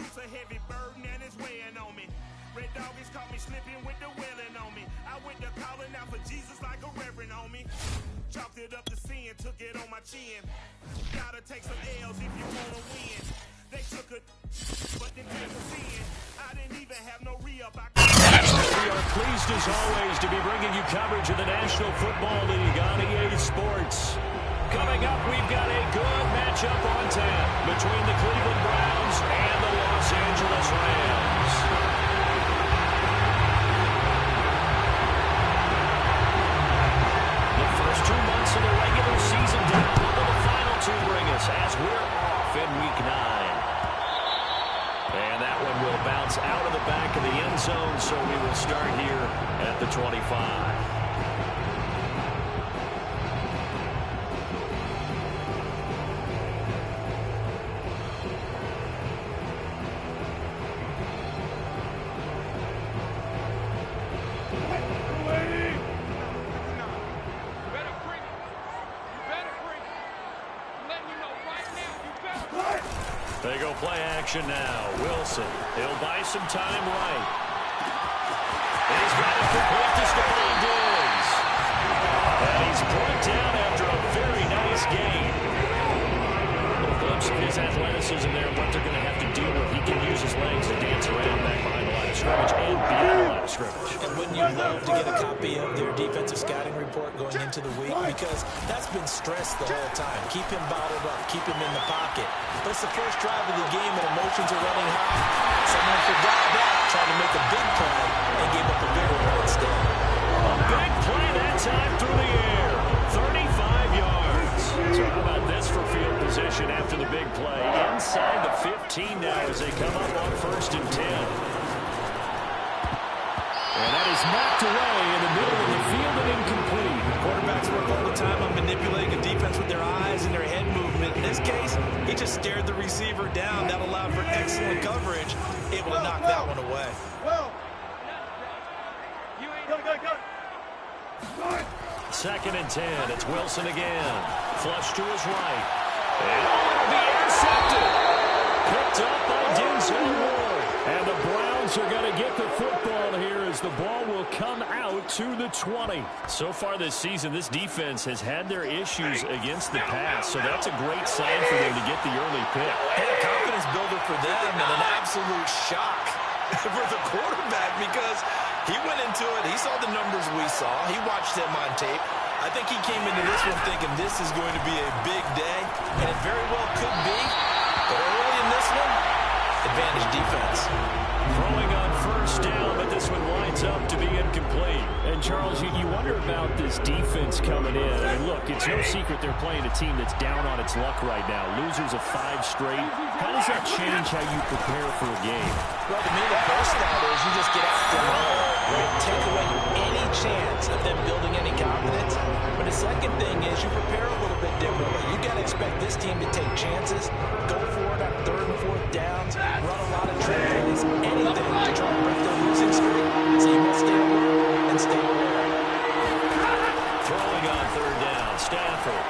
truth's a heavy burden and it's weighing on me. Red Dog has caught me slipping with the wailing on me. I went to calling out for Jesus like a reverend on me. Chalked it up to sin, took it on my chin. Gotta take some L's if you wanna win. They took it, but then came a sin. I didn't even have no re-up. We are pleased as always to be bringing you coverage of the National Football League on EA Sports. Coming up, we've got a good matchup on tap between the Cleveland Browns and the Los Angeles Rams. The first 2 months of the regular season down, what will the final two bring us as we're off in Week 9? And that one will bounce out of the back of the end zone, so we will start here at the 25. They go play action now. Wilson, he'll buy some time right. And he's got it complete to Stephon Diggs. And he's brought down after a very nice game. A little glimpse of his athleticism there, what they're going to have to deal with. He can use his legs to dance around back behind the line of scrimmage and beyond the line of scrimmage. And wouldn't you love to get a copy of their defensive scouting report going into the week? Because that's been stressed the whole time. Keep him bottled up. Keep him in the pocket. But it's the first drive of the game and emotions are running high. Someone forgot that, tried to make a big play, and gave up a bigger one instead. A big play that time through the air. 35 yards. So how about this for field position after the big play? Inside the 15 now as they come up on 1st and 10. And that is knocked away in the middle of the field and incomplete. Quarterbacks work all the time on manipulating a defense with their eyes and their head movement. In this case, he just stared the receiver down. That allowed for excellent coverage, able to knock that one away. Second and 10. It's Wilson again. Flush to his right. And it'll be intercepted. Picked up by Denzel Ward. And the Browns are going to get the football here as the ball will come out to the 20. So far this season, this defense has had their issues against the pass, so that's a great sign for them to get the early pick. And a confidence builder for them and an absolute shock for the quarterback because he went into it. He saw the numbers we saw. He watched them on tape. I think he came into this one thinking this is going to be a big day, and it very well could be. But early in this one, advantage defense. Throwing on 1st down, but this one winds up to be incomplete. And, Charles, you wonder about this defense coming in. I mean, look, it's no secret they're playing a team that's down on its luck right now. Losers of 5 straight. How does that change how you prepare for a game? Well, to me, the first thought is you just get after them. Right? Take away any chance of them building any confidence. But the second thing is you prepare a little bit differently. You got to expect this team to take chances, go for it on 3rd and 4th downs, run a lot of trick plays, anything to try to break their losing streak. So you must stay alert and stay aware. Throwing on 3rd down, Stafford.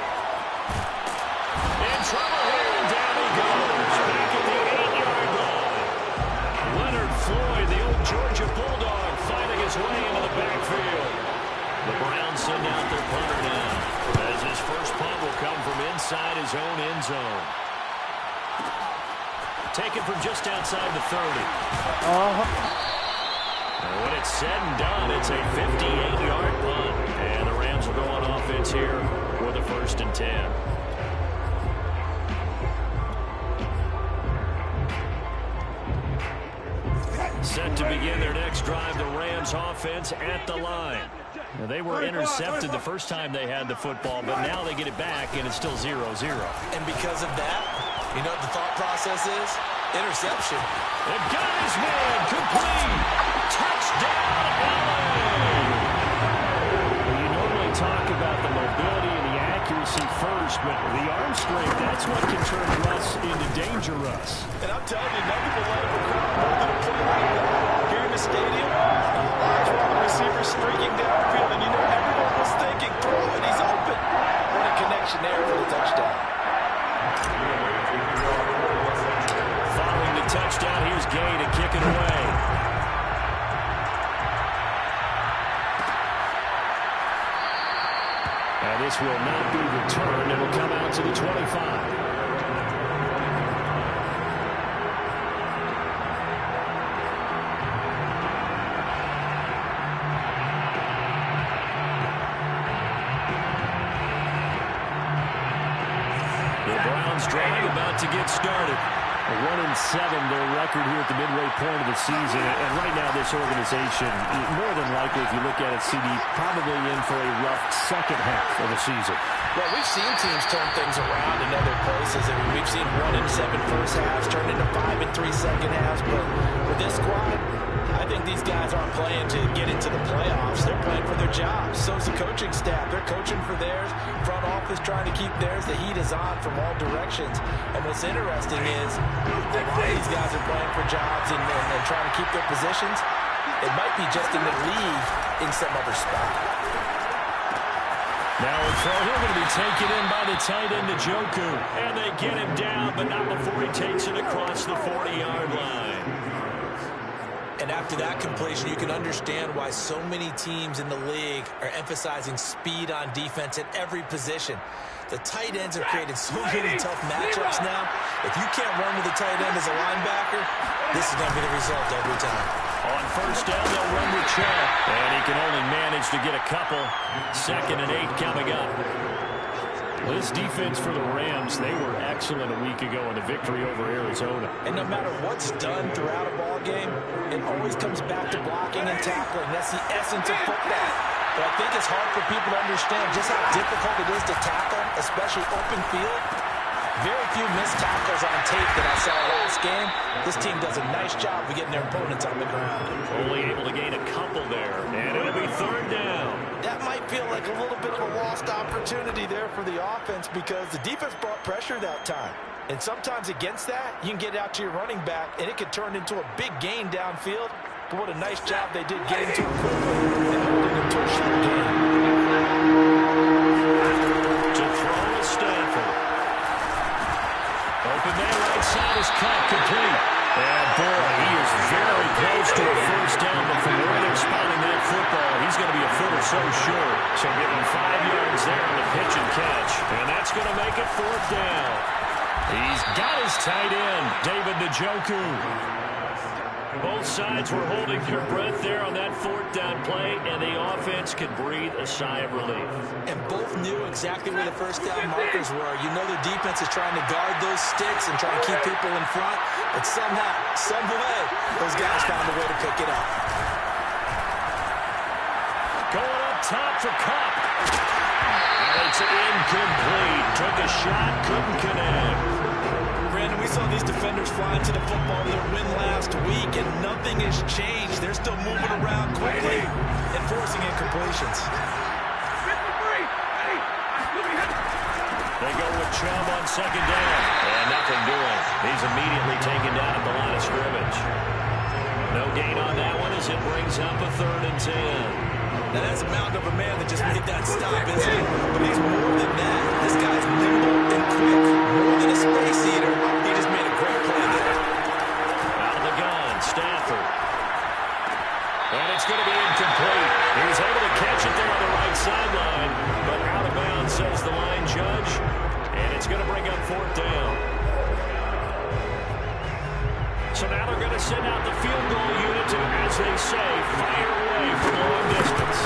In trouble here, and down he goes. Back at the 8-yard line. Leonard Floyd, the old Georgia Bulldog, finding his way into the backfield. The Browns send out their punter now, as his first punt will come from inside his own end zone. Taken from just outside the 30. And when it's said and done, it's a 58-yard punt. And the Rams will go on offense here for the 1st and 10. Set to begin their next drive, the Rams offense at the line. Now, they were intercepted the first time they had the football, but now they get it back, and it's still 0-0. And because of that, you know what the thought process is? Interception. They've got his man complete. Touchdown, LA. You normally talk about the mobility and the accuracy first, but the arm strength, that's what can turn Russ into danger Russ. And I'm telling you, nothing will light up a crowd more than a play like that. Here in the stadium, large wide receiver streaking downfield, and you know everyone was thinking, throw it, he's open. What a connection there for the touchdown. Following the touchdown, to the 25. Drive about to get started. 1-7 their record here at the midway point of the season. And right now this organization, more than likely, if you look at it, CD, probably in for a rough second half of the season. Well, we've seen teams turn things around in other places. I mean, we've seen 1-7 first halves turn into 5-3 second halves. But with this squad, I think these guys aren't playing to get into the playoffs. They're playing for their jobs. So's the coaching staff. They're coaching for theirs. Front office trying to keep theirs. The heat is on from all directions. And what's interesting is a lot of these guys are playing for jobs and trying to keep their positions. It might be just in the league in some other spot. Now a throw here going to be taken in by the tight end, Njoku. And they get him down, but not before he takes it across the 40-yard line. And after that completion, you can understand why so many teams in the league are emphasizing speed on defense at every position. The tight ends have created so many tough matchups now. If you can't run with the tight end as a linebacker, this is going to be the result every time. On first down, they'll run with Chubb. And he can only manage to get a couple. 2nd and 8 coming up. This defense for the Rams, they were excellent a week ago in the victory over Arizona. And no matter what's done throughout a ball game, it always comes back to blocking and tackling. That's the essence of football. But I think it's hard for people to understand just how difficult it is to tackle, especially open field. Very few missed tackles on tape that I saw last game. This team does a nice job of getting their opponents on the ground. Only able to gain a couple there, and it'll be 3rd down. That might feel like a little bit of a lost opportunity there for the offense because the defense brought pressure that time. And sometimes against that, you can get out to your running back, and it could turn into a big gain downfield. But what a nice job they did getting to him quickly and holding him to a short gain. To throw is Stanford. Open there, right side is cut, complete. And boy, he is very close to a first down, but from where they're spotting that football, he's going to be a foot or so short. So getting 5 yards there on the pitch and catch. And that's going to make it 4th down. He's got his tight end, David Njoku. Both sides were holding their breath there on that 4th down play, and the offense could breathe a sigh of relief. And both knew exactly where the first down markers were. You know the defense is trying to guard those sticks and try to keep people in front, but somehow, some way, those guys found a way to pick it up. Going up top for Kupp. And it's incomplete. Took a shot, couldn't connect. Brandon, we saw these defenders fly into the football in their win last week, and nothing has changed. They're still moving around quickly and forcing incompletions. They go with Chubb on 2nd down, and nothing doing. He's immediately taken down at the line of scrimmage. No gain on that one as it brings up a 3rd and 10. Now, that's a mountain of a man that just made that stop, isn't he? But he's more than that. This guy's nimble and quick. More than a space eater. He just made a great play there. Out of the gun, Stafford. And it's going to be incomplete. He was able to catch it there on the right sideline, but out of bounds, says the line judge. And it's going to bring up 4th down. So now they're going to send out the field goal unit to, as they say, fire away from long distance.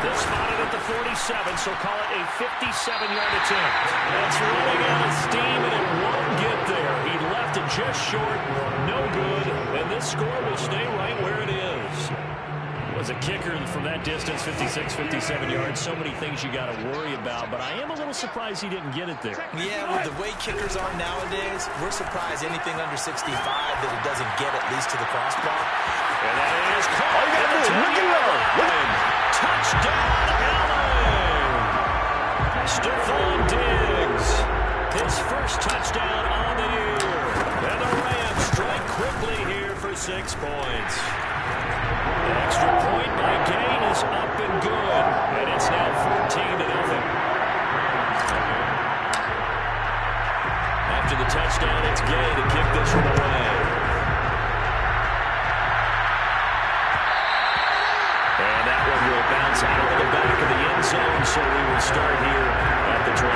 They're spotted at the 47, so call it a 57-yard attempt. That's running out of steam, and it won't get there. He left it just short, no good, and this score will stay right where it is. Was a kicker from that distance, 56, 57 yards. So many things you got to worry about, but I am a little surprised he didn't get it there. Yeah, with the way kickers are nowadays, we're surprised anything under 65 that it doesn't get at least to the crossbar. And that is caught. Touchdown, Allen! Stephon Diggs, his first touchdown on the year. And the Rams strike quickly here for 6 points. An extra point by Gain is up and good, and it's now 14-0. After the touchdown, it's Gay to kick this one away. And that one will bounce out of the back of the end zone, so we will start here at the 25.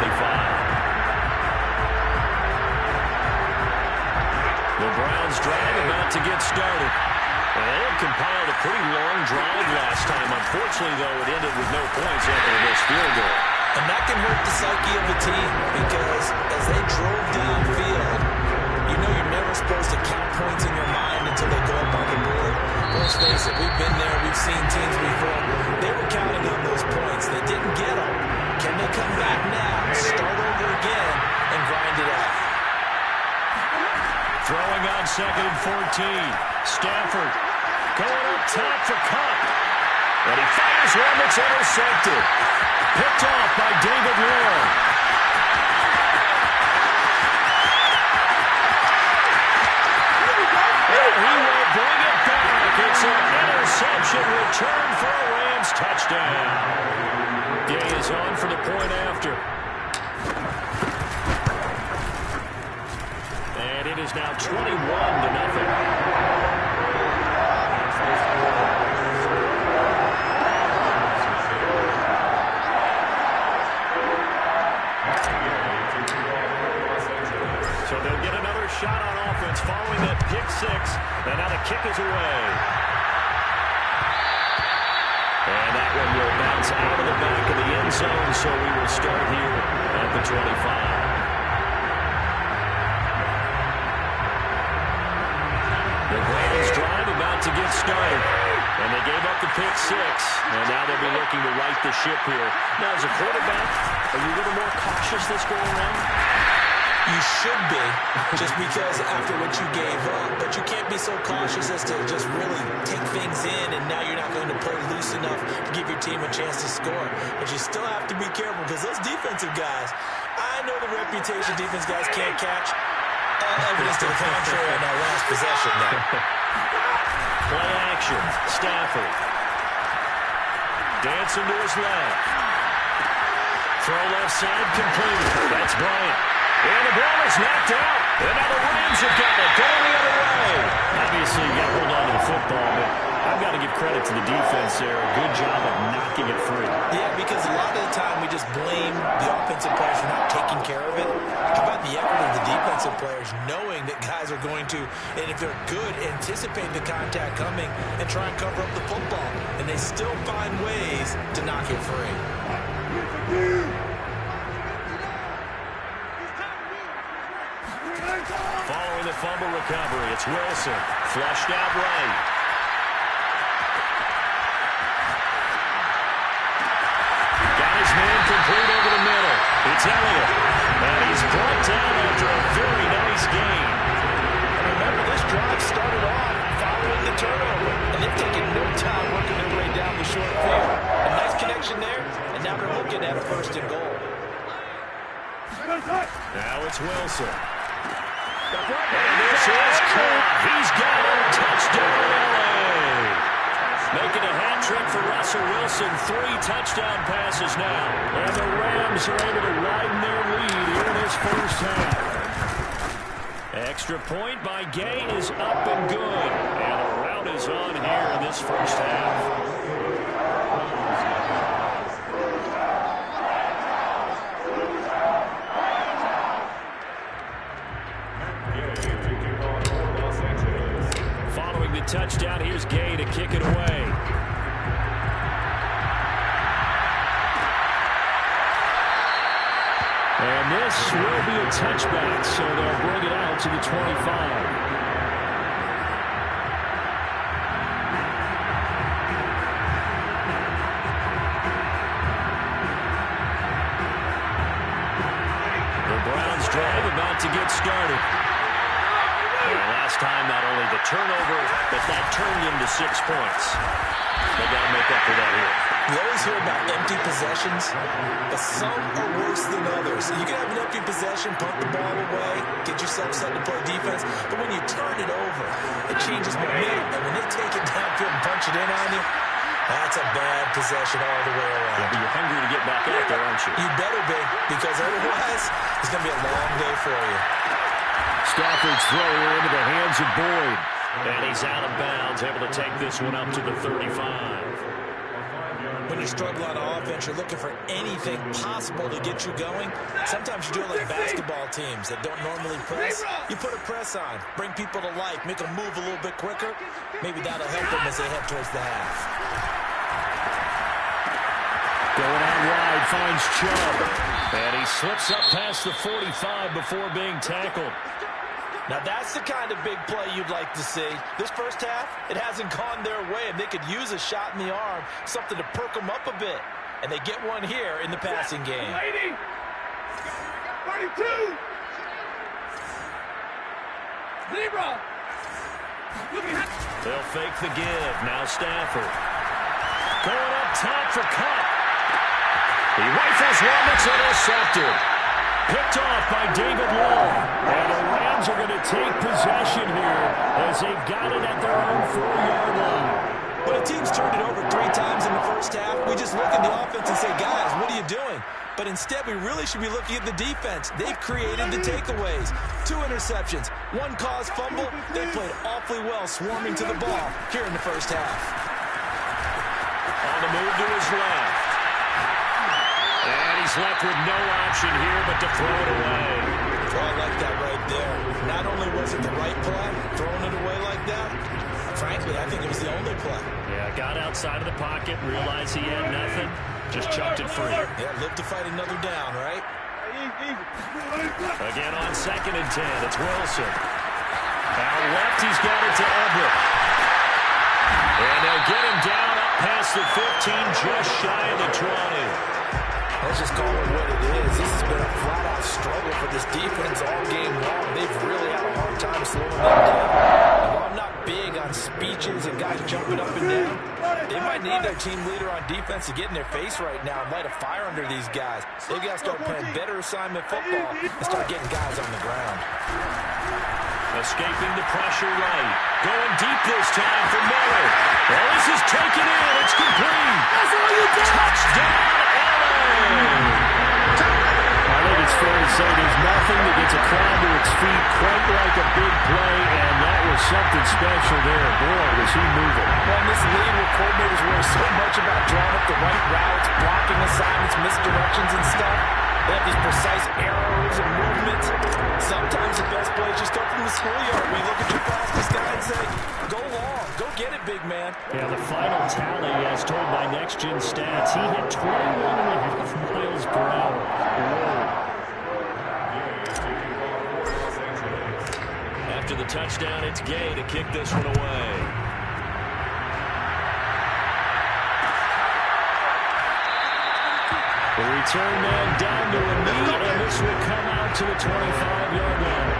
Browns drive about to get started. Well, they had compiled a pretty long drive last time. Unfortunately, though, it ended with no points after this field goal. And that can hurt the psyche of the team because as they drove downfield, you know you're never supposed to count points in your mind until they go up on the board. Let's face it, we've been there, we've seen teams before. They were counting on those points. They didn't get them. Can they come back now, start over again, and grind it out? Throwing on 2nd and 14. Stafford going up top for Cup. And he fires one that's intercepted. Picked off by David Warren. And he will bring it back. It's an interception return for a Rams touchdown. Gay is on for the point after. And it is now 21-0. So they'll get another shot on offense following that pick six. And now the kick is away. And that one will bounce out of the back of the end zone, so we will start here at the 25. The Rams drive about to get started. And they gave up the pick six. And now they'll be looking to right the ship here. Now, as a quarterback, are you a little more cautious this go around? You should be, just because after what you gave up. But you can't be so cautious as to just really take things in, and now you're not going to play loose enough to give your team a chance to score. But you still have to be careful, because those defensive guys, I know the reputation defense guys can't catch. Evidence to the contrary on that last possession now. Play action. Stafford. Dancing to his left. Throw left side completed. That's Bryant. And the ball is knocked out. And now the Rams have got it. Going the other way. Obviously, you got to hold on to the football, but I've got to give credit to the defense there. A good job of knocking it free. Yeah, because a lot of the time we just blame the offensive players for not taking care of it. How about the effort of the defensive players knowing that guys are going to, and if they're good, anticipate the contact coming and try and cover up the football. And they still find ways to knock it free. Following the fumble recovery, it's Wilson. Flushed out right. Got his man complete over the middle. It's Elliott. And he's brought down after a very nice game. And remember, this drive started off following the turnover. And they've taken no time working their way down the short field. A nice connection there, and now they're looking at a 1st and goal. Now it's Wilson. And this is caught. He's got a touchdown, LA. Making a hat trick for Russell Wilson. 3 touchdown passes now. And the Rams are able to widen their lead here in this first half. Extra point by Gay is up and good. And the rout is on here in this first half. Touchdown. Here's Gay to kick it away. And this will be a touchback, so they'll bring it out to the 25. The Browns drive about to get started. Last time, not only the turnover, but that turned into 6 points. They got to make up for that here. You always hear about empty possessions, but some are worse than others. You can have an empty possession, punt the ball away, get yourself set to play defense, but when you turn it over, it changes momentum. And when they take it downfield and punch it in on you, that's a bad possession all the way around. Yeah, but you're hungry to get back out there, aren't you? You better be, because otherwise, it's going to be a long day for you. Stafford's throw into the hands of Boyd. And he's out of bounds, able to take this one up to the 35. When you struggle on offense, you're looking for anything possible to get you going. Sometimes you do it like basketball teams that don't normally press. You put a press on, bring people to life, make them move a little bit quicker. Maybe that'll help them as they head towards the half. Going out wide, finds Chubb. And he slips up past the 45 before being tackled. Now that's the kind of big play you'd like to see. This first half, it hasn't gone their way, and they could use a shot in the arm, something to perk them up a bit. And they get one here in the passing game. 32. Zebra. They'll fake the give. Now Stafford. Going up top for Cup. He rifles one that's intercepted. Picked off by David Long. And the Rams are going to take possession here as they've got it at their own 4-yard line. When a team's turned it over 3 times in the first half, we just look at the offense and say, guys, what are you doing? But instead, we really should be looking at the defense. They've created the takeaways. 2 interceptions, 1 caused fumble. They played awfully well swarming to the ball here in the first half. On the move to his left. And he's left with no option here but to throw it away. Oh, I like that right there. Not only was it the right play, throwing it away like that, frankly, I think it was the only play. Yeah, got outside of the pocket, realized he had nothing, just chucked it free. Yeah, live to fight another down, right? Again on 2nd and 10, it's Wilson. Out left, he's got it to Everett. And they'll get him down up past the 15, just shy of the 20. Let's just call it what it is. This has been a flat-out struggle for this defense all game long. They've really had a hard time slowing them down. And while I'm not big on speeches and guys jumping up and down, they might need their team leader on defense to get in their face right now and light a fire under these guys. They've got to start playing better assignment football and start getting guys on the ground. Escaping the pressure right. Going deep this time for Miller. Well, this is taken in. It's complete. Touchdown, I think it's fair to say there's nothing that gets a crowd to its feet quite like a big play, and that was something special there. Boy, was he moving. Well, in this league where coordinators worry so much about drawing up the right routes, blocking assignments, misdirections and stuff, they have these precise arrows and movements. Sometimes the best plays just start from the schoolyard. We look at your fastest guy and say, go long, go get it, big man. Yeah, the final tally, as told by Next Gen Stats, he hit 21.5 miles per hour. After the touchdown, it's Gay to kick this one away. The return man down to a knee, and this will come out to the 25-yard line.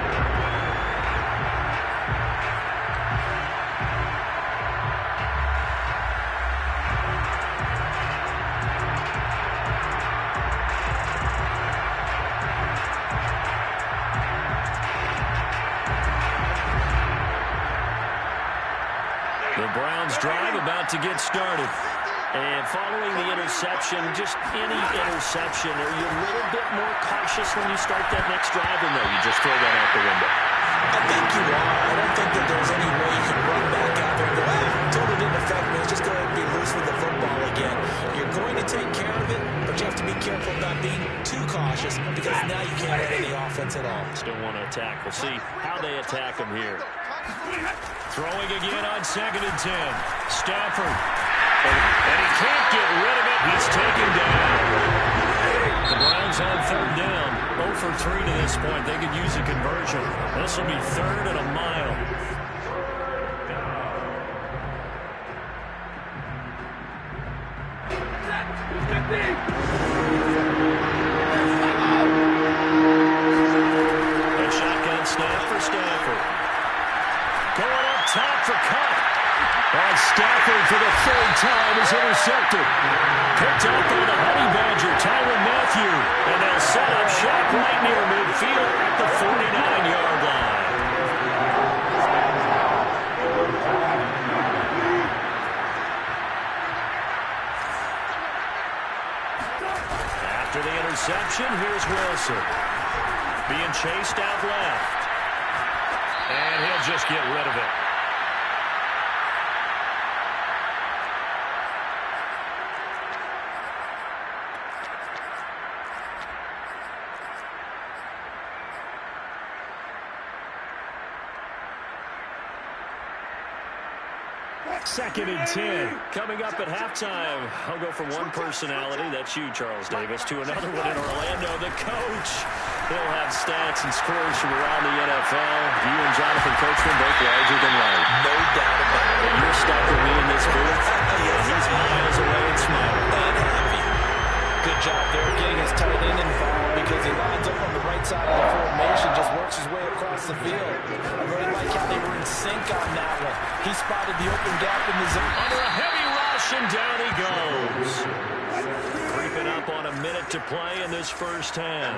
The Browns drive about to get started. And following the interception, just any interception, are you a little bit more cautious when you start that next drive, or no, you just throw that out the window? I think you are. I don't think that there's any way you can run back out there and go, totally didn't affect me. Let's just go ahead and be loose with the football again. You're going to take care of it, but you have to be careful about being too cautious because now you can't have any offense at all. Still want to attack. We'll see how they attack him here. Throwing again on 2nd and 10. Stafford. And he can't get rid of it. He's taken down. The Browns on 3rd down. 0 for 3 to this point. They could use a conversion. This will be 3rd and a mile. A shotgun snap for Stafford. Going up top for Cup. And Stafford for the 3rd time is intercepted. Picked up by the Honey Badger, Tyrann Mathieu. And they'll set up shop right near midfield at the 49-yard line. After the interception, here's Wilson. Being chased out left. And he'll just get rid of it. 2nd and 10. Coming up at halftime, I'll go from one personality, that's you, Charles Davis, to another one in Orlando, the coach. He'll have stats and scores from around the NFL. You and Jonathan Coachman both larger than life. No doubt about it. You're stuck with me in this booth. He's miles away and smiling. And happy. Good job there getting his tight end involved because he lines up on the right side of the formation, just works his way across the field. I really like how they were in sync on that one. He spotted the open gap in the zone. Under a heavy rush, and down he goes. Creeping up on a minute to play in this first half.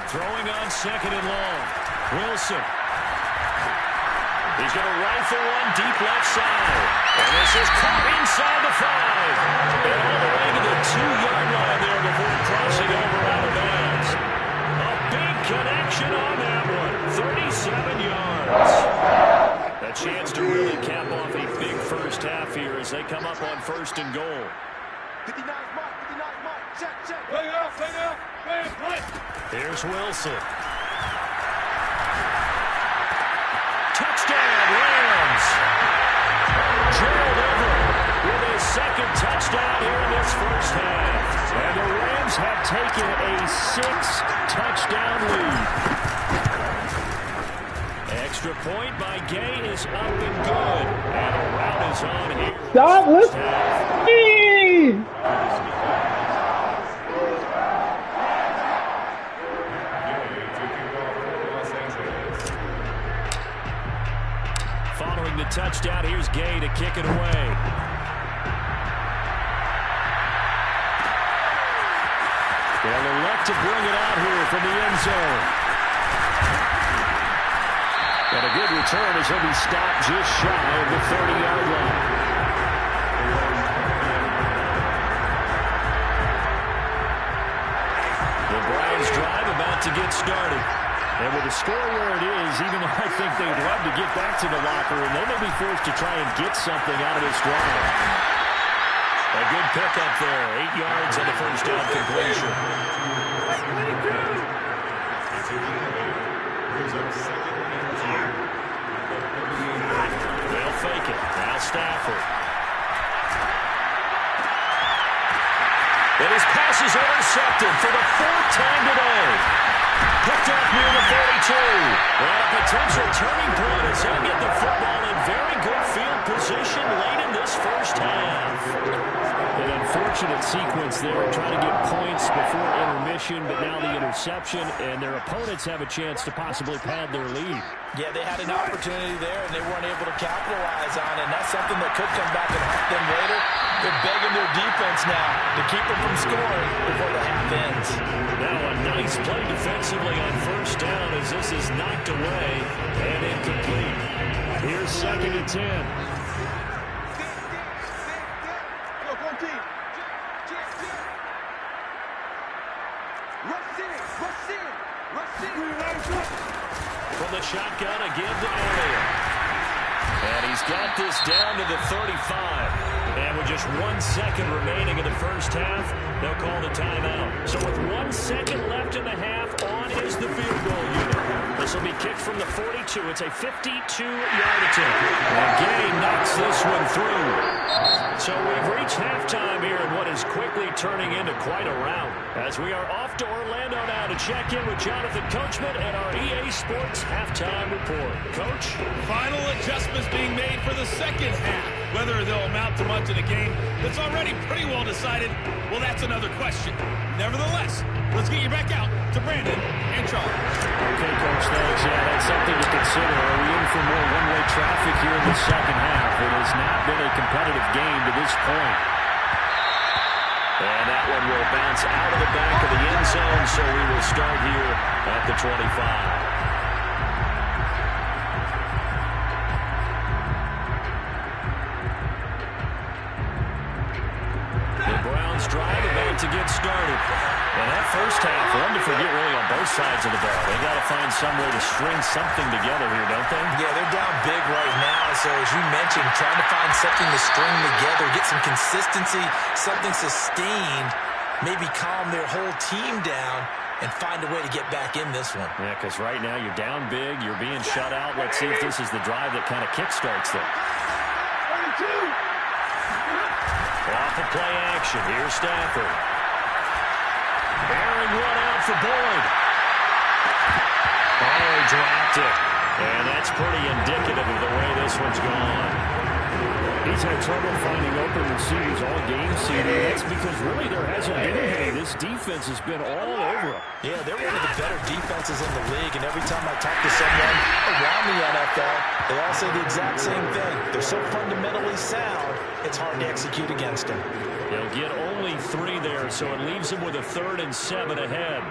Throwing on 2nd and long. Wilson. He's going to rifle one deep left side. And this is caught inside the 5. And all the way to the 2-yard line there before crossing over out of bounds. A big connection on that one. 37 yards. A chance to really cap off a big first half here as they come up on 1st and goal. 59 mark, check. Play out, play. Here's Wilson. Touchdown, Rams! Gerald Everett with his 2nd touchdown here in this first half. And the Rams have taken a 6-touchdown lead. Extra point by Gay is up and good. And a rout is on here. Stop, listen. Following the touchdown, here's Gay to kick it away. They'll elect to bring it out here from the end zone. And a good return as he'll be stopped just shy of the 30-yard line. The Browns drive about to get started. And with the score where it is, even though I think they'd love to get back to the locker room, they may be forced to try and get something out of this drive. A good pickup there. 8 yards on the first down completion. They'll fake it. Now Stafford. And his pass is intercepted for the 4th time today. Picked up near the 42. Well, a potential turning point as he'll get the football in very good field position late in this first half. An unfortunate sequence there, trying to get points before intermission, but now the interception, and their opponents have a chance to possibly pad their lead. Yeah, they had an opportunity there, and they weren't able to capitalize on it, and that's something that could come back and haunt them later. They're begging their defense now to keep them from scoring before the half ends. Now a nice play defensively on first down as this is knocked away and incomplete. Here's 2nd and 10. From the shotgun again to Elliott. And he's got this down to the 35. And with just 1 second remaining in the first half, they'll call the timeout. So with 1 second left in the half, on is the field goal unit. This will be kicked from the 42. It's a 52-yard attempt. And Gay knocks this one through. So we've reached halftime here in what is quickly turning into quite a rout. As we are off to Orlando now to check in with Jonathan Coachman and our EA Sports halftime report. Coach? Final adjustments being made for the second half. Whether they'll amount to much in a game that's already pretty well decided, well, that's another question. Nevertheless, let's get you back out to Brandon and Charles. Okay, Coach, thanks. Yeah, that's something to consider. Are we in for more one-way traffic here in the second half? It has not been a competitive game to this point. And that one will bounce out of the back of the end zone, so we will start here at the 25. Drive about to get started. And that first half, one to forget really on both sides of the ball. They got to find some way to string something together here, don't they? Yeah, they're down big right now. So as you mentioned, trying to find something to string together, get some consistency, something sustained, maybe calm their whole team down and find a way to get back in this one. Yeah, because right now you're down big, you're being shut out. Let's see if this is the drive that kind of kickstarts them. Off the play action, here's Stafford. Airing one out for Boyd. Oh, he dropped it. And that's pretty indicative of the way this one's gone. He's had trouble finding open receivers all game, CD. That's because really there hasn't been any. This defense has been all over him. Yeah, they're one of the better defenses in the league, and every time I talk to someone around the NFL, they all say the exact same thing. They're so fundamentally sound, it's hard to execute against them. They'll get only 3 there, so it leaves them with a 3rd and 7 ahead.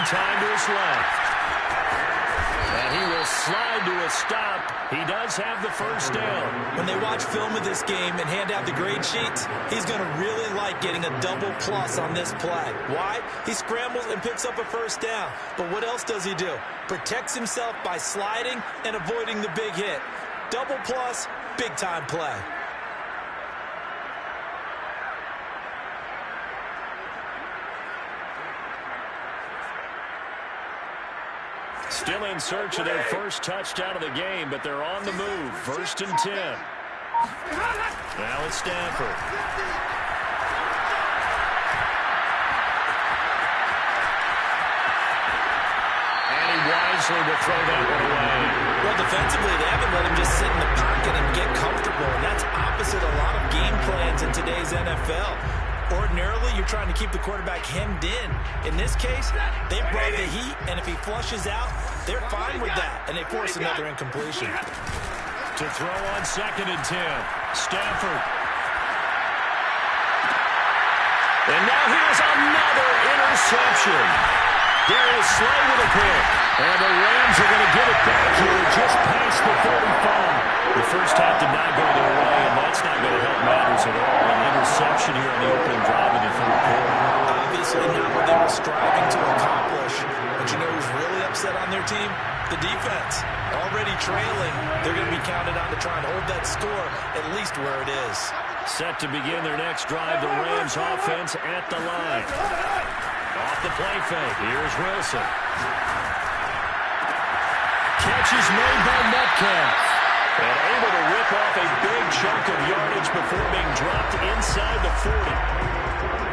Time to his left. And he will slide to a stop. He does have the first down. When they watch film of this game and hand out the grade sheets, he's going to really like getting a double plus on this play. Why? He scrambles and picks up a first down. But what else does he do? Protects himself by sliding and avoiding the big hit. Double plus, big time play. Still in search of their first touchdown of the game, but they're on the move. 1st and 10. Now it's Stafford. And he wisely will throw that one away. Well, defensively, they haven't let him just sit in the pocket and get comfortable, and that's opposite a lot of game plans in today's NFL. Ordinarily, you're trying to keep the quarterback hemmed in. In this case, they brought the heat, and if he flushes out, they're fine with that, and they force another incompletion. To throw on 2nd and 10, Stafford. And now here's another interception. Darius Slay with a pick. And the Rams are going to get it back here just past the 35. The first half did not go their way, and that's not going to help matters at all. An interception here on the opening drive in the 3rd quarter. Obviously not what they were striving to accomplish. But you know who's really upset on their team? The defense. Already trailing. They're going to be counted on to try and hold that score at least where it is. Set to begin their next drive, the Rams offense at the line. Off the play fake, here's Wilson. Catch is made by Metcalf. And able to rip off a big chunk of yardage before being dropped inside the 40.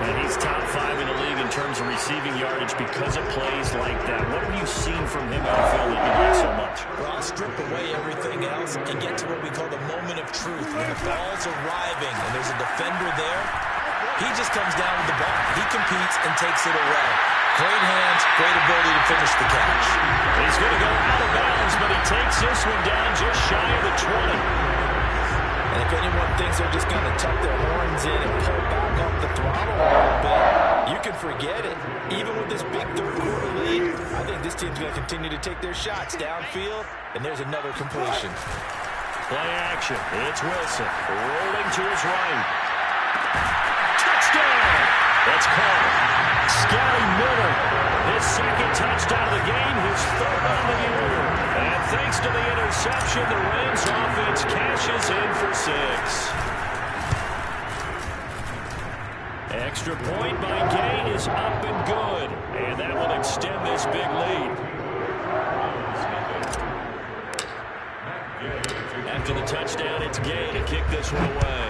And he's top 5 in the league in terms of receiving yardage because of plays like that. What have you seen from him on the field that you like so much? Well, I'll strip away everything else and get to what we call the moment of truth. When the ball's arriving and there's a defender there, he just comes down with the ball. He competes and takes it away. Great hands, great ability to finish the catch. He's going to go out of bounds, but he takes this one down just shy of the 20. And if anyone thinks they're just going to tuck their horns in and pull back off the throttle a little bit, you can forget it. Even with this big 3rd quarter lead, I think this team's going to continue to take their shots downfield, and there's another completion. Play action. It's Wilson rolling to his right. Touchdown! That's caught. Scotty Miller, his 2nd touchdown of the game, his 3rd on the year. And thanks to the interception, the Rams offense cashes in for 6. Extra point by Gay is up and good. And that will extend this big lead. After the touchdown, it's Gay to kick this one away.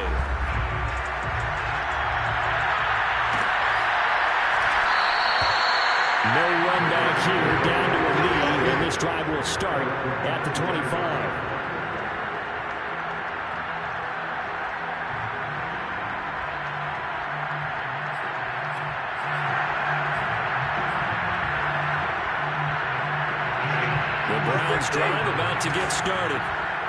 No run back here, down to a lead, and this drive will start at the 25. The Browns drive about to get started.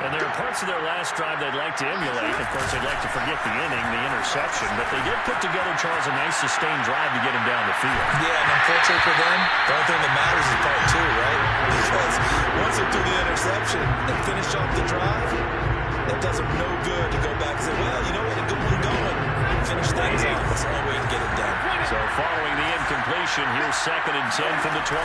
And there are parts of their last drive they'd like to emulate. Of course, they'd like to forget the inning, the interception. But they did put together, Charles, a nice sustained drive to get him down the field. Yeah, and unfortunately for them, the only thing that matters is part 2, right? Because once they do the interception and finish off the drive, it does them no good to go back and say, well, you know what, a good one going. Finish things out. That's the only way you can get it done. 2nd and 10 from the 25.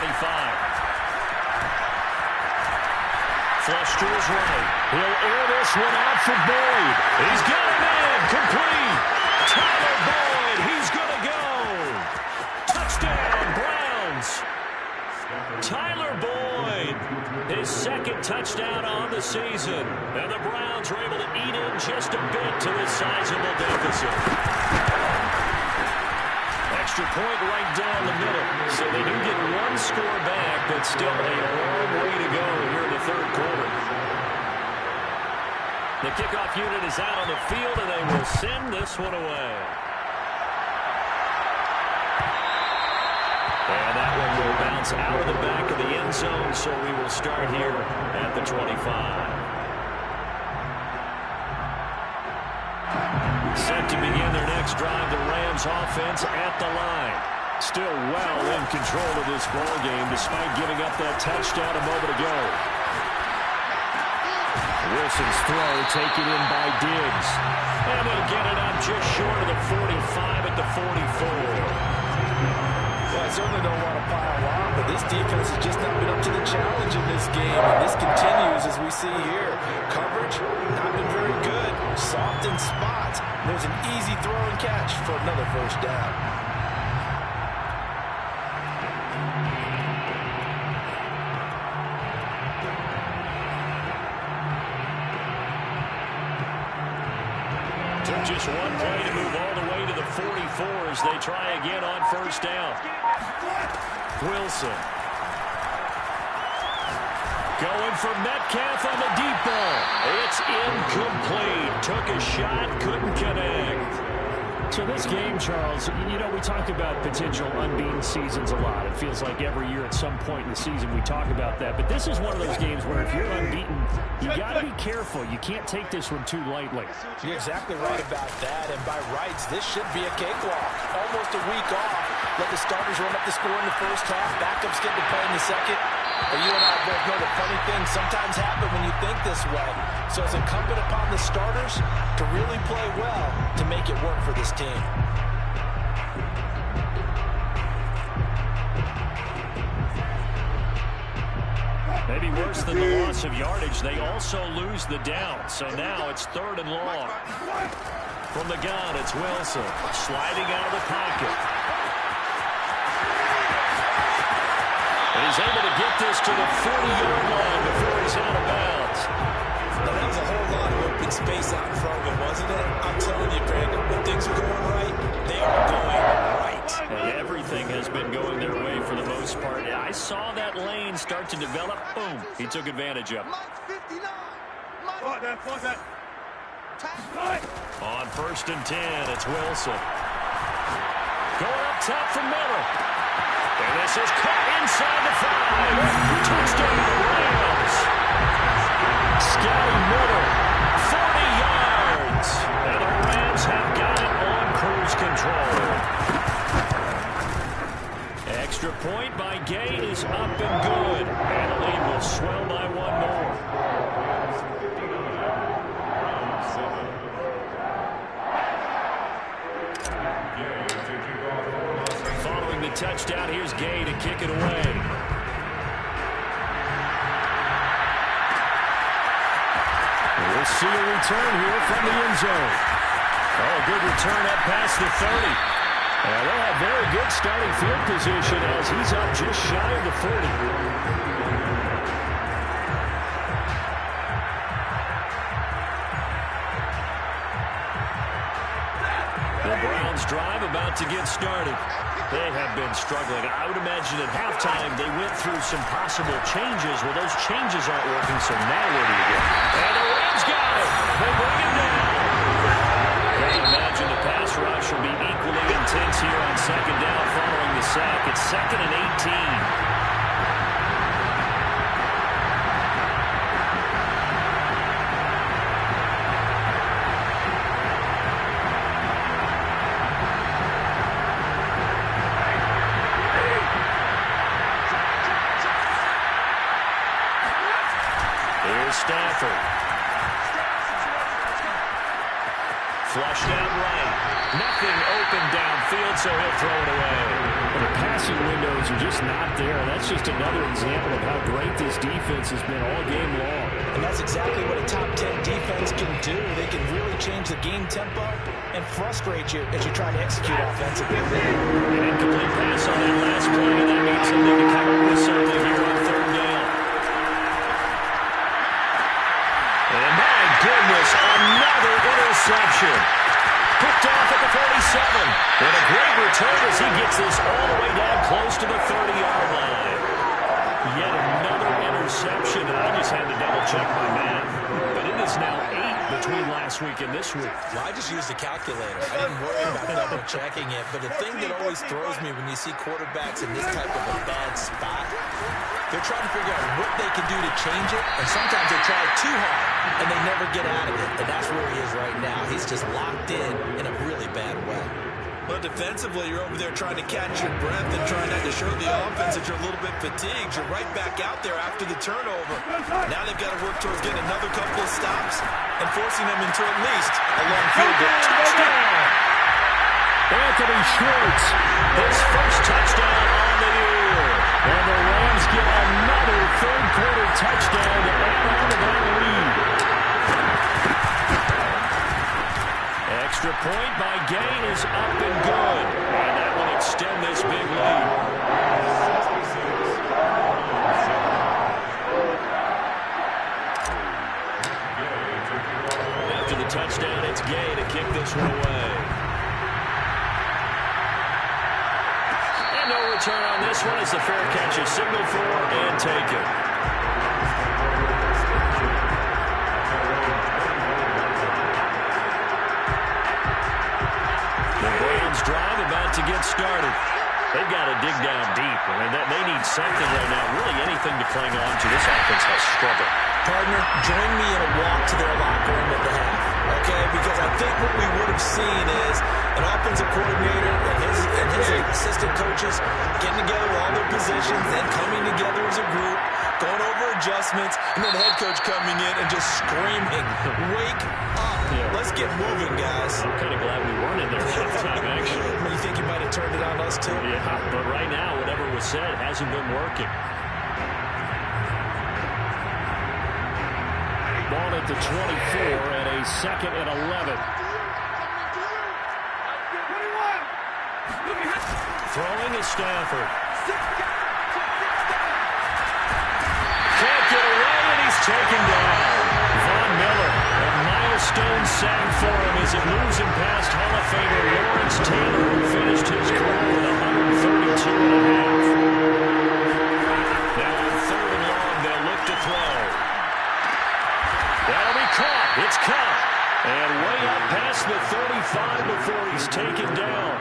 Flush to his right. He'll air this one out for Boyd. He's got a man. Complete. Tyler Boyd. He's going to go. Touchdown, Browns. Tyler Boyd. His 2nd touchdown on the season. And the Browns are able to eat in just a bit to this sizable deficit. Extra point right down the middle. So they do get one score back, but still a long way to go here in the 3rd quarter. The kickoff unit is out on the field, and they will send this one away. And that one will bounce out of the back of the end zone, so we will start here at the 25. Set to begin their next drive, the Rams offense at the line. Still well in control of this ball game despite giving up that touchdown a moment ago. Wilson's throw taken in by Diggs. And they'll get it up just short of the 45 at the 44. Well, I certainly don't want to pile on, but this defense has just not been up to the challenge in this game. And this continues as we see here. Coverage, not been very good. Soft in spots. There's an easy throw and catch for another first down. Took just one play to move all the way to the 44 as they try again on first down. Wilson. Going for Metcalf on the deep ball. It's incomplete. Took a shot, couldn't connect. So this game, Charles, you know, we talk about potential unbeaten seasons a lot. It feels like every year at some point in the season we talk about that. But this is one of those games where if you're unbeaten, you got to be careful. You can't take this one too lightly. You're exactly right about that. And by rights, this should be a cakewalk. Almost a week off. Let the starters run up the score in the first half. Backups get to play in the second. But you and I both know the funny things sometimes happen when you think this way. So it's incumbent upon the starters to really play well to make it work for this team. Maybe worse than the loss of yardage, they also lose the down. So now it's 3rd and long. From the gun, it's Wilson sliding out of the pocket. And he's able to get this to the 40-yard line before he's out of bounds. Now, that was a whole lot of open space out in front of him, wasn't it? I'm telling you, Brandon, when things are going right, they are going right. And everything has been going their way for the most part. I saw that lane start to develop. Boom. He took advantage of it. On 1st and 10, it's Wilson. Going up top for Miller. And this is caught inside the 5. Touchdown, Rams. Scotty Miller, 40 yards. And the Rams have got it on cruise control. Extra point by Gay is up and good. And the lead will swell by one more. Following the touchdown, here's Gay to kick it away. We'll see a return here from the end zone. Oh, good return up past the 30. And they'll have very good starting field position as he's up just shy of the 40. The Browns drive about to get started. They have been struggling. I would imagine at halftime they went through some possible changes. Well, those changes aren't working, so now where do you go? And the Rams got it. They bring him down. Can't imagine the pass rush will be equally intense here on 2nd down following the sack. It's 2nd and 18. Stafford. Flushed out right. Nothing open downfield, so he'll throw it away. The pass passing windows are just not there. That's just another example of how great this defense has been all game long. And that's exactly what a top 10 defense can do. They can really change the game tempo and frustrate you as you try to execute offensively. An incomplete pass on that last play, and that means he'll need to come up with something here on third down. And my goodness, another interception. Picked off at the 47. And a great return as he gets this all the way down close to the 30-yard line. Yet another interception, and I just had to double-check my math. But it is now 8 between last week and this week. Well, I just used a calculator. I didn't worry about double-checking it. But the thing that always throws me when you see quarterbacks in this type of a bad spot, they're trying to figure out what they can do to change it, and sometimes they try too hard, and they never get out of it. And that's where he is right now. He's just locked in a really bad way. But defensively, you're over there trying to catch your breath and trying not to show the offense that you're a little bit fatigued. You're right back out there after the turnover. Now they've got to work towards getting another couple of stops and forcing them into at least a long field goal. Touchdown! Anthony Schwartz, His first touchdown on the year. and the Rams get another third-quarter touchdown to add on to that lead. Extra point by Gain is up and good. And that will extend this big lead. After the touchdown, it's Gay to kick this one away. And no return on this one as the fair catch is signaled for and taken. Drive about to get started. They've got to dig down deep. I mean, they need something right now, really anything to cling on to. This offense has struggled. Partner, join me in a walk to their locker room at the half, okay? Because I think what we would have seen is an offensive coordinator and his assistant coaches getting together with all their positions and coming together as a group, going over adjustments, and then the head coach coming in and just screaming, "Wake up. Let's get moving, guys." I'm kind of glad we weren't in there halftime, actually. You think you might have turned it on us, too? Yeah, but right now, whatever was said hasn't been working. Ball at the 24 and a 2nd and 11. Throwing is Stafford. Can't get away, and he's taken down. Von Miller, a milestone sack for him as it moves him past Hall of Famer Lawrence Taylor, who finished his career with 132.5. Now on 3rd and long, they'll look to throw. That'll be caught. It's caught. And way up past the 35 before he's taken down.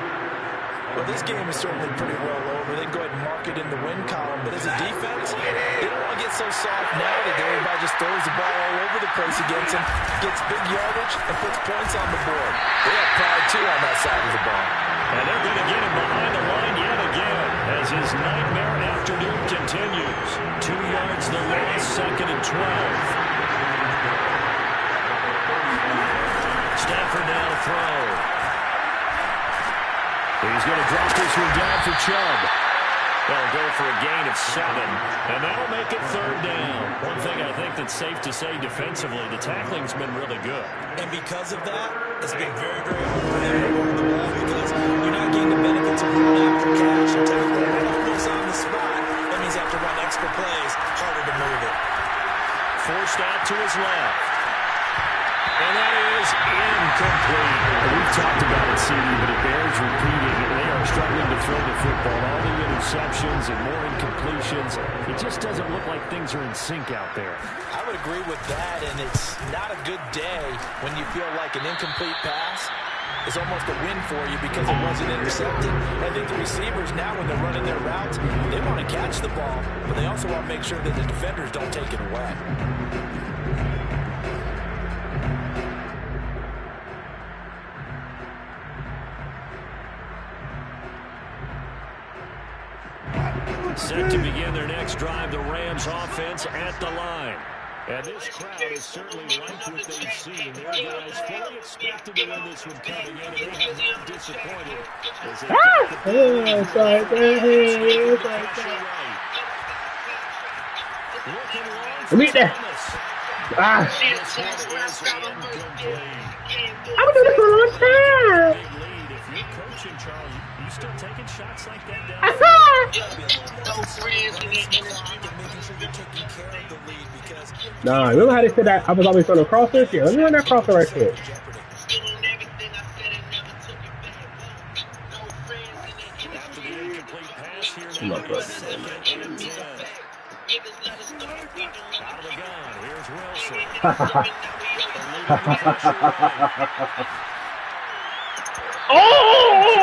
Well, this game is certainly pretty well over. They can go ahead and mark it in the win column. But as a defense, they don't want to get so soft now that everybody just throws the ball all over the place against them, gets big yardage, and puts points on the board. They have pride, too, on that side of the ball. And they're going to get him behind the line yet again as his nightmare afternoon continues. 2 yards the loss, 2nd and 12. Stafford now to throw. He's going to drop this one down for Chubb. They'll go for a gain of 7, and that'll make it 3rd down. One thing I think that's safe to say defensively, the tackling's been really good. And because of that, it's been very, very hard for them to move the ball because you're not getting the benefits of run after catch and tackling almost on the spot. That means you have to run extra plays, harder to move it. Forced out to his left. And that is incomplete. We've talked about it, CD, but it bears repeating. They are struggling to throw the football. All the interceptions and more incompletions. It just doesn't look like things are in sync out there. I would agree with that, and it's not a good day when you feel like an incomplete pass is almost a win for you because it wasn't intercepted. I think the receivers now, when they're running their routes, they want to catch the ball, but they also want to make sure that the defenders don't take it away. Set to begin their next drive, the Rams offense at the line. And this crowd has certainly liked what they've seen. Their guys fully expected to win this one coming in, and they have not disappointed as they got the big right. Meet that. I'm gonna do this for a long time. If you're coaching, Charles, you still taking shots like that down? Nah, remember how they said that I was always on the crosser? Yeah, let me run that crosser right there. After the incomplete pass here now, Out of the gun, here's Wilson. Oh!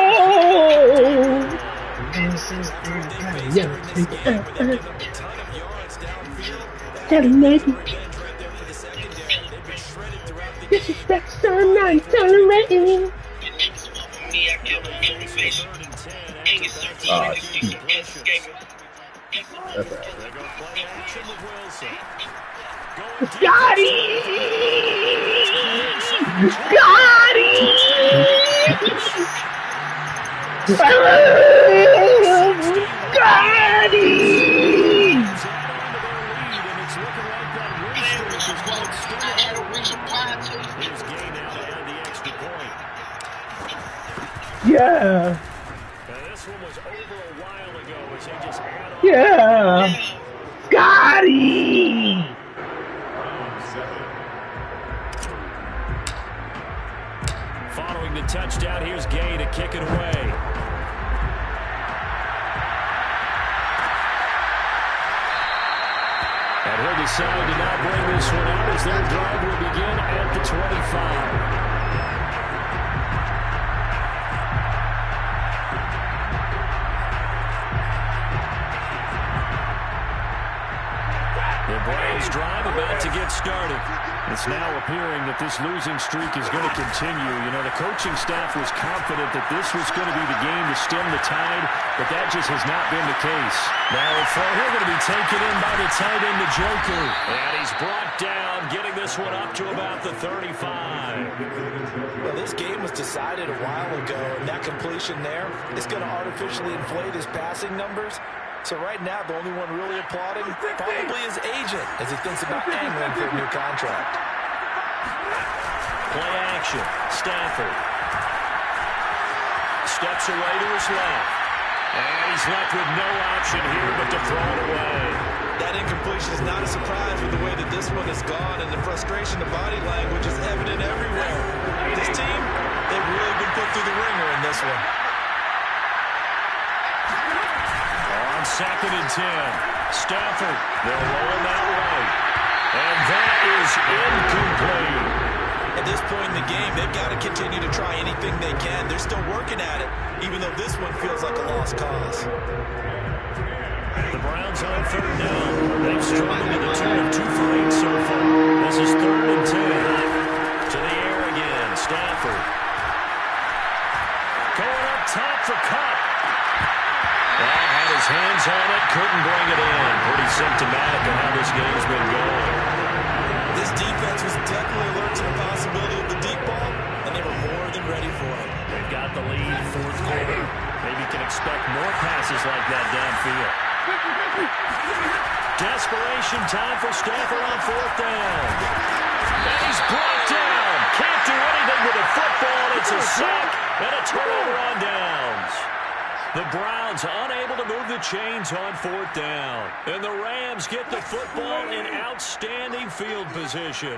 Disrespect, son, I'm tolerating. Oh, shit. That's right. Got it! Got it! Got it! Yeah. This one was over a while ago as they just added. Yeah. Got it. Following the touchdown, here's Gay to kick it away. And he'll decide to not bring this one out as their drive will begin at the 25. The Browns drive about to get started. It's now appearing that this losing streak is going to continue. You know, the coaching staff was confident that this was going to be the game to stem the tide, but that just has not been the case. Now a throw here going to be taken in by the tight end, the Joker. And he's brought down, getting this one up to about the 35. Well, this game was decided a while ago, and that completion there is going to artificially inflate his passing numbers. So right now, the only one really applauding probably his agent as he thinks about angling for a new contract. Play action. Stafford steps away to his left. And he's left with no option here but to throw it away. That incompletion is not a surprise with the way that this one has gone, and the frustration, the body language is evident everywhere. This team, they've really been put through the ringer in this one. Second and 10. Stafford, they'll roll him out right. And that is incomplete. At this point in the game, they've got to continue to try anything they can. They're still working at it, even though this one feels like a lost cause. The Browns on third down. They've struggled to the tune of 2 for 8 so far. This is third and 10. To the air again. Stafford. Going up top for Cup. Had his hands on it, couldn't bring it in. Pretty symptomatic of how this game's been going. This defense was definitely alert to the possibility of the deep ball, and they were more than ready for it. They've got the lead, fourth quarter. Maybe can expect more passes like that downfield. Desperation time for Stafford on fourth down. And he's brought down. Can't do anything with the football. It's a sack and a turnover on downs. The Browns unable to move the chains on fourth down. And the Rams get the football in outstanding field position.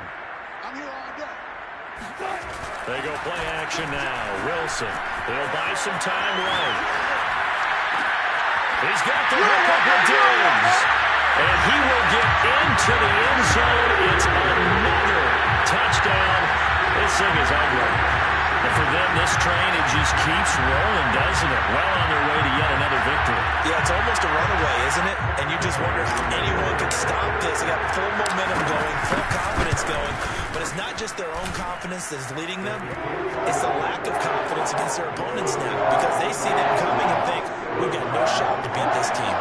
They go play action now. Wilson. He'll buy some time right. He's got the hook up with Diggs. And he will get into the end zone. It's another touchdown. This thing is ugly. And for them, this train, it just keeps rolling, doesn't it? Well on their way to yet another victory. Yeah, it's almost a runaway, isn't it? And you just wonder how anyone could stop this. They got full momentum going, full confidence going. But it's not just their own confidence that's leading them. It's the lack of confidence against their opponents now, because they see them coming and think, we've got no shot to beat this team.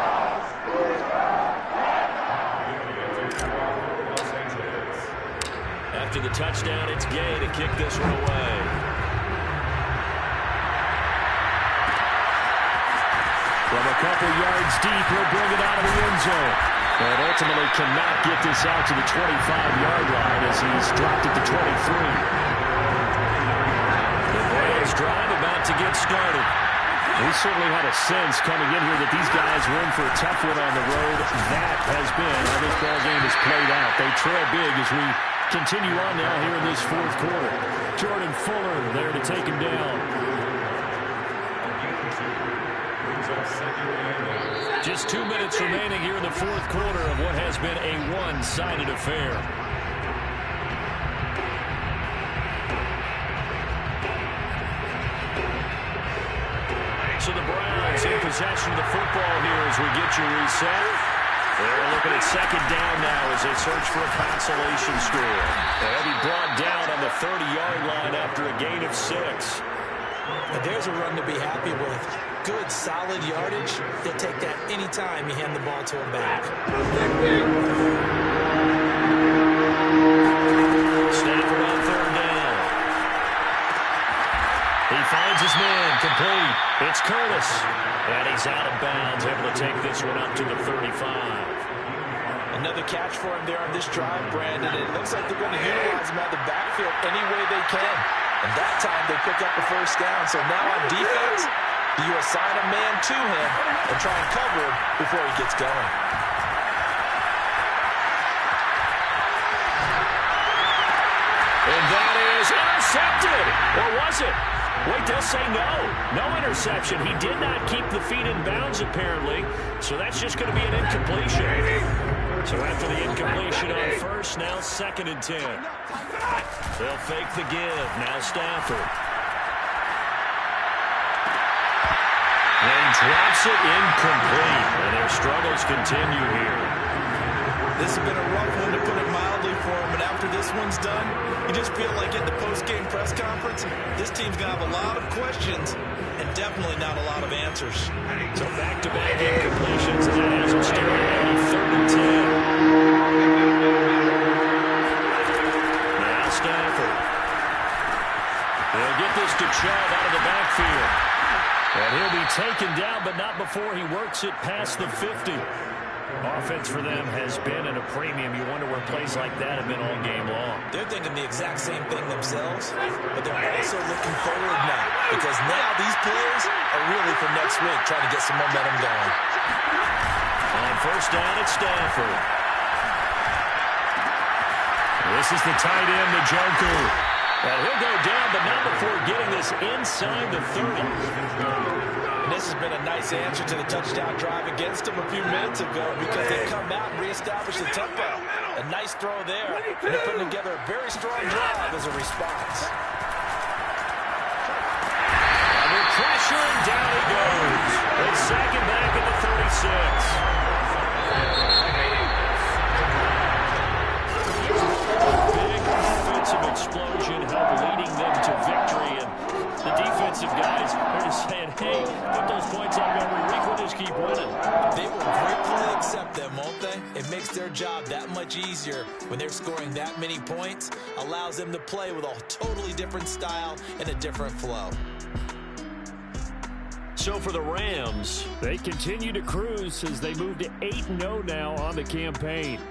after the touchdown, it's Gay to kick this one away. From a couple yards deep, he'll bring it out of the end zone. And ultimately cannot get this out to the 25-yard line as he's dropped it to 23. The Browns drive about to get started. We certainly had a sense coming in here that these guys were in for a tough one on the road. That has been how this ball game has played out. They trail big as we continue on now here in this fourth quarter. Jordan Fuller there to take him down. Just 2 minutes remaining here in the fourth quarter of what has been a one-sided affair. So the Browns in possession of the football here as we get you reset. They're looking at second down now as they search for a consolation score. They'll be brought down on the 30-yard line after a gain of 6. And there's a run to be happy with. Good, solid yardage. They'll take that anytime you hand the ball to him back. Stafford on third down. He finds his man, complete. It's Curtis. And he's out of bounds, able to take this one up to the 35. Another catch for him there on this drive, Brandon. And it looks like they're going to utilize him out of the backfield any way they can. And that time they pick up a first down. So now on defense, you assign a man to him and try and cover him before he gets going. And that is intercepted. Or was it? Wait, they'll say no. No interception. He did not keep the feet in bounds, apparently. So that's just going to be an incompletion. So after the incompletion on first, now 2nd and 10. They'll fake the give. Now Stafford. And he drops it incomplete. And their struggles continue here. This has been a rough one, to put it mildly, for him. But after this one's done, you just feel like at the post-game press conference, this team's going to have a lot of questions and definitely not a lot of answers. So back-to-back incompletions, and that has them staring at a 3rd and 10. Now Stafford. They'll get this to Chubb out of the backfield. And he'll be taken down, but not before he works it past the 50. Offense for them has been at a premium. You wonder where plays like that have been all game long. They're thinking the exact same thing themselves, but they're also looking forward now, because now these players are really for next week, trying to get some momentum going. On first down, it's Stafford. This is the tight end, the Joker. And he'll go down, but not before getting this inside the 30. And this has been a nice answer to the touchdown drive against them a few minutes ago, because they come out and reestablish the tempo. A nice throw there, and they're putting together a very strong drive as a response. Under pressure, and down he goes. They sack him back at the 36. Big offensive explosion helped leading them to victory, and the defensive guys are just saying, hey, put those points up every week, we'll just keep winning. They will gratefully accept them, won't they? It makes their job that much easier when they're scoring that many points, allows them to play with a totally different style and a different flow. So for the Rams, they continue to cruise as they move to 8-0 now on the campaign.